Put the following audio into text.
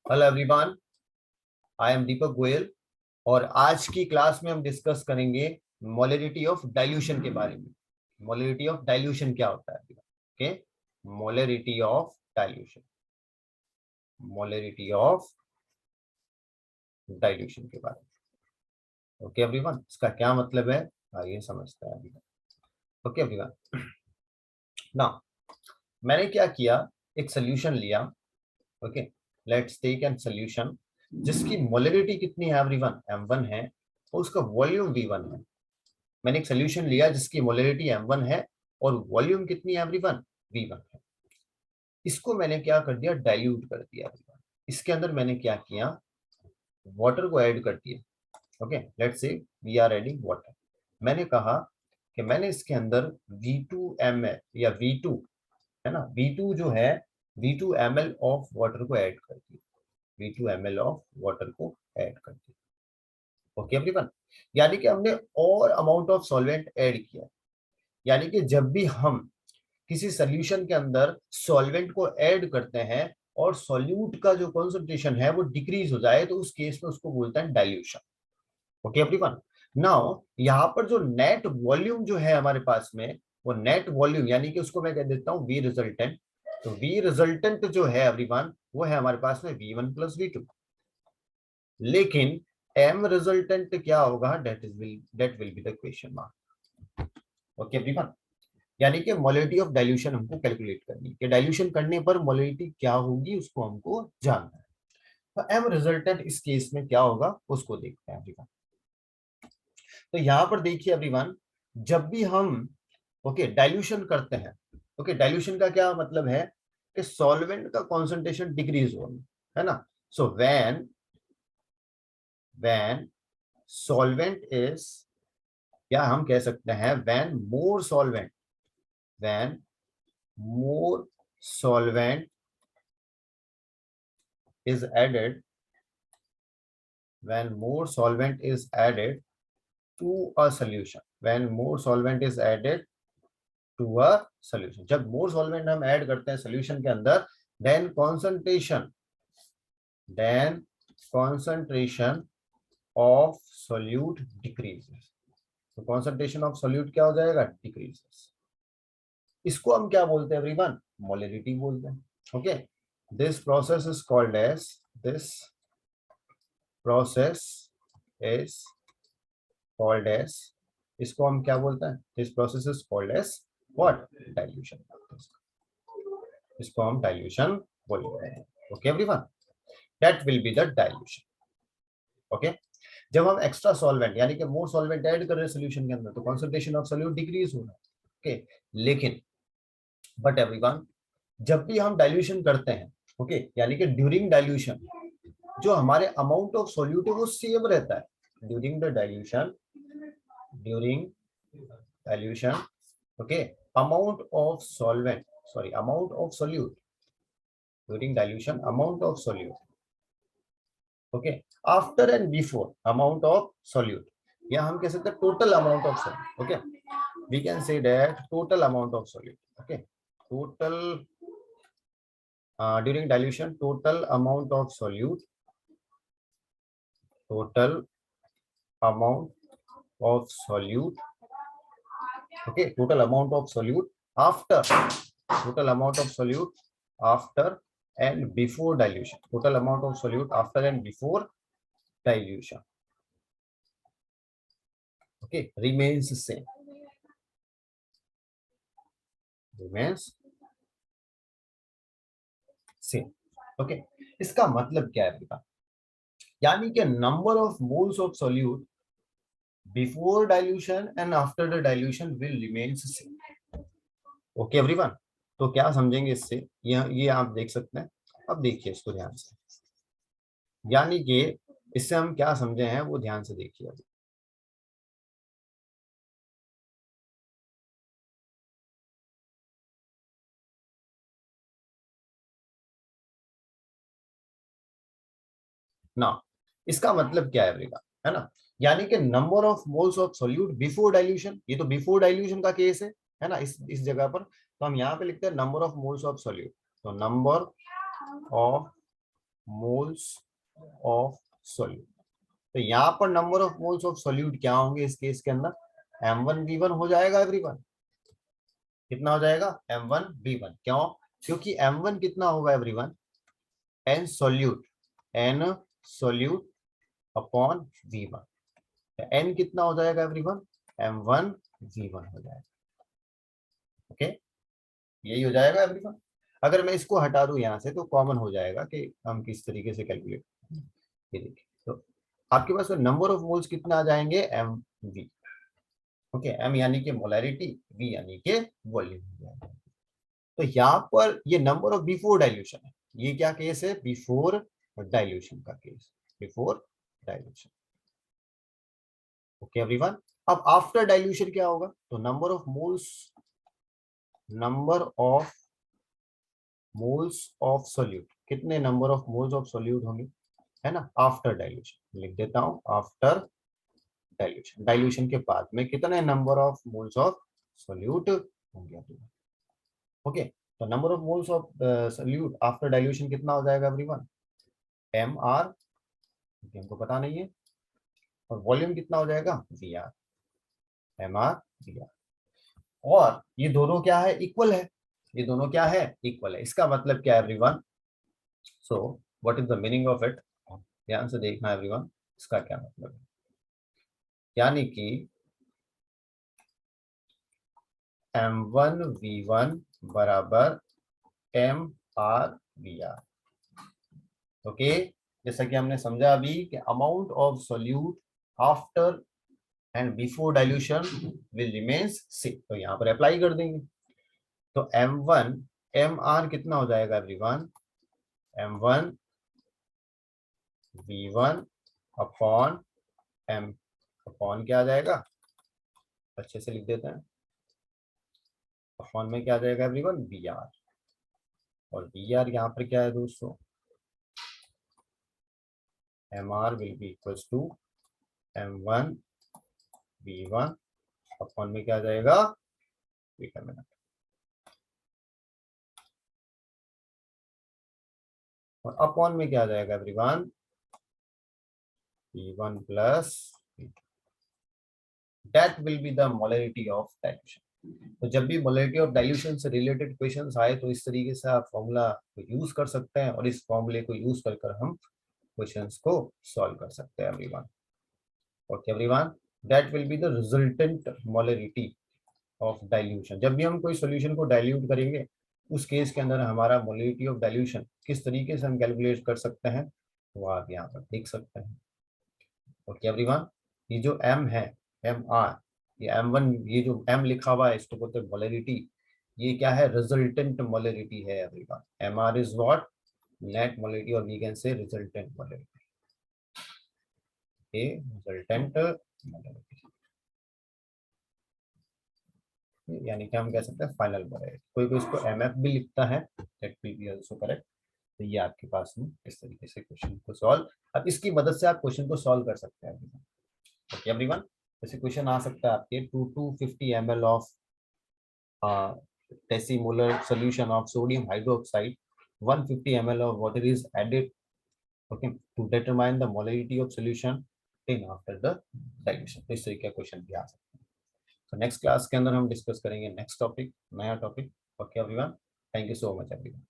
Hello everyone, I am दीपक गोयल और आज की क्लास में हम डिस्कस करेंगे मोलरिटी ऑफ डाइल्यूशन के बारे में। मोलरिटी ऑफ डाइल्यूशन क्या होता है? Okay, molarity of dilution, molarity of dilution के बारे में। ओके एवरीवन, इसका क्या मतलब है आइए समझते हैं अभी। ओके एवरीवन, ना मैंने क्या किया, एक सोल्यूशन लिया। Okay, let's take an solution जिसकी मोलरिटी कितनी है एवरीवन, m1 है और उसका वॉल्यूम v1 है। मैंने एक सोल्यूशन लिया जिसकी मोलरिटी m1 है और वॉल्यूम कितनी है एवरीवन, v1 है। इसको मैंने क्या कर दिया, डाइल्यूट कर दिया एवरीवन। इसके अंदर मैंने क्या किया, वाटर को ऐड कर दिया। Okay, let's say we are adding water. मैंने कहा कि मैंने इसके अंदर v2 ml या v2 है ना, v2 जो है v2 ml ऑफ वाटर को ऐड कर दिया, v2 ml ऑफ वाटर को ऐड कर दिया। ओके एवरीवन, यानी कि हमने और अमाउंट ऑफ सॉल्वेंट ऐड किया। यानी कि जब भी हम किसी सॉल्यूशन के अंदर सॉल्वेंट को ऐड करते हैं और सॉल्यूट का जो कॉन्सेंट्रेशन है वो डिक्रीज हो जाए तो उस केस में उसको बोलते हैं डाइल्यूशन। ओके एवरीवन, नाउ यहाँ पर जो नेट वॉल्यूम जो है हमारे पास में, वो नेट वॉल्यूम यानी कि उसको मैं कह देता हूँ वी रिजल्टेंट। तो वी रिजल्टेंट जो है एवरीवन वो है हमारे पास में v1 प्लस v2। लेकिन m रिजल्टेंट क्या होगा, that will be the question mark. Okay everyone, यानी कि मोलरिटी ऑफ डाइल्यूशन हमको कैलकुलेट करनी है कि डाइल्यूशन करने पर मोलरिटी क्या होगी उसको हमको जानना है। तो एम रिजल्टेंट इस केस में क्या होगा उसको देखते हैं एवरीवन। तो यहां पर देखिए एवरीवन, जब भी हम ओके डाइल्यूशन करते हैं, ओके डाइल्यूशन का क्या मतलब है कि सॉल्वेंट का कॉन्सेंट्रेशन डिक्रीज होना, है ना। सो व्हेन सॉल्वेंट इज, या हम कह सकते हैं when more solvent, when more solvent is added, when more solvent is added to a solution, when more solvent is added to a solution, जब more solvent हम ऐड करते हैं solution के अंदर, then concentration of solute decreases। तो concentration of solute क्या हो जाएगा, decreases। इसको हम क्या बोलते हैं एवरीवन, मोलरिटी बोलते हैं। Okay, this process is called as, this process is called as, इसको हम क्या बोलते हैं, this process is called as what, dilution. इसको हम डाइल्यूशन बोलते हैं। Okay everyone, that will be the dilution. Okay, जब हम एक्स्ट्रा सॉल्वेंट यानी कि मोर सॉल्वेंट ऐड कर रहे हैं सोल्यूशन के अंदर तो कॉन्सेंट्रेशन ऑफ सोल्यूट डिक्रीज हो रहा है। ओके, लेकिन बट एवरीवन, जब भी हम डाइल्यूशन करते हैं, ओके यानी कि ड्यूरिंग डाइल्यूशन जो हमारे अमाउंट ऑफ सोल्यूट है वो सेम रहता है during the dilution, during dilution. Okay, amount of solvent, sorry amount of solute, during dilution amount of solute. Okay, after and before amount of solute, या हम कह सकते हैं total amount of solute. Okay, we can say that total amount of solute. Okay, total during dilution, total amount of solute, total amount of solute, okay, total amount of solute after, total amount of solute after and before dilution, total amount of solute after and before dilution, okay, remains same, remains same। Okay, इसका मतलब क्या है बेटा, यानी कि number of moles of solute before dilution and after the dilution will remains same. Okay everyone, तो क्या समझेंगे इससे, ये आप देख सकते हैं। अब देखिए इसको ध्यान से, यानी कि इससे हम क्या समझे हैं वो ध्यान से देखिए अभी। ना इसका मतलब क्या है एवरीवन, है ना, यानी कि number of moles of solute before dilution, ये तो बिफोर डाइल्यूशन का केस है ना, इस जगह पर तो हम यहाँ पे लिखते हैं number of moles of solute. तो number of moles of solute. तो यहाँ पर number of moles of solute क्या होंगे इस केस के अंदर, m1v1 हो जाएगा एवरीवन। कितना हो जाएगा, m1v1। क्यों, क्योंकि m1 कितना होगा everyone, n solute, n solute upon v1। n कितना हो जाएगा एवरीवन, m1v1 हो जाएगा। ओके, यही हो जाएगा एवरीवन। अगर मैं इसको हटा दूं यहाँ से तो कॉमन हो जाएगा कि हम किस तरीके से कैलकुलेट। ये देखिए, तो आपके पास नंबर ऑफ मोल्स कितना आ जाएंगे, mv। ओके, m यानी कि मोलैरिटी, v यानी कि वॉल्यूम हो जाएगा। तो यहाँ पर ये नंबर ऑफ बिफोर डाइल्यूशन है। ये क्या केस है, बिफोर डाइल्यूशन का case, before dilution. Okay everyone. अब आफ्टर डाइल्यूशन क्या होगा, तो number of moles, number of moles of solute, कितने number of moles of solute होंगे, है ना, आफ्टर डाइल्यूशन। लिख देता हूं, आफ्टर डाइल्यूशन, डाइल्यूशन के बाद में कितने number of moles of solute होंगे। ओके, तो number of moles of solute after dilution कितना हो जाएगा एवरीवन, एम आर, हमको पता नहीं है, और वॉल्यूम कितना हो जाएगा, V R, M R V R. और ये दोनों क्या है, इक्वल है, ये दोनों क्या है, इक्वल है। इसका मतलब क्या है everyone, so what is the meaning of it, ध्यान से देखना एवरीवन, इसका क्या मतलब है, यानी कि m1v1 बराबर mrvr। ओके, जैसा कि हमने समझा अभी कि amount of solute after and before dilution will remains same, तो यहाँ पर अप्लाई कर देंगे। तो m1 mr कितना हो जाएगा everyone, m1 v1 upon m upon क्या आ जाएगा, अच्छे से लिख देते हैं, अपॉन में क्या आ जाएगा एवरीवन, वी आर। और वी आर यहाँ पर क्या है दोस्तों, M R will be equals to m1 v1 upon में क्या आ जाएगा, वेट अ मिनट, और अपॉन में क्या आ जाएगा everyone, v1 plus that will be the molarity of dilution. तो जब भी मोलैरिटी ऑफ डाइल्यूशन से रिलेटेड क्वेश्चंस आए तो इस तरीके से आप फॉर्मूला को यूज कर सकते हैं, और इस फॉर्मूले को यूज कर हम क्वेश्चंस को सॉल्व कर सकते हैं everyone. Okay everyone, that will be the resultant molarity of dilution. जब भी हम कोई सॉल्यूशन को डाइल्यूट करेंगे उस केस के अंदर हमारा मोलैरिटी ऑफ डाइल्यूशन किस तरीके से हम कैलकुलेट कर सकते हैं, वो आप यहाँ पर देख सकते हैं। ओके एवरीवन, ये जो m है, एम आर, ये m1, ये जो m लिखा हुआ है इसको बोलते हैं मोलैरिटी। ये क्या है, रिजल्टेंट मोलैरिटी है everyone. M R is what, net molarity, और we can say resultant molarity, ये रिजल्टेंट मोलैरिटी, यानी कि हम कह सकते हैं फाइनल मोलैरिटी। कोई कोई इसको mf भी लिखता है, that will be also correct. तो ये आपके पास में इस तरीके से क्वेश्चन को सॉल्व, अब इसकी मदद से आप क्वेश्चन को सॉल्व कर सकते हैं। ओके एवरीवन, जैसे क्वेश्चन आ सकता है आपके 250 ml of decimolar solution of sodium hydroxide, 150 ml of water is added, okay, to determine the molarity of solution in after the dilution। तो इस तरीके का क्वेश्चन भी आ सकता है। तो नेक्स्ट क्लास के अंदर हम डिस्कस करेंगे नेक्स्ट टॉपिक, नया topic. Okay everyone, thank you so much everyone.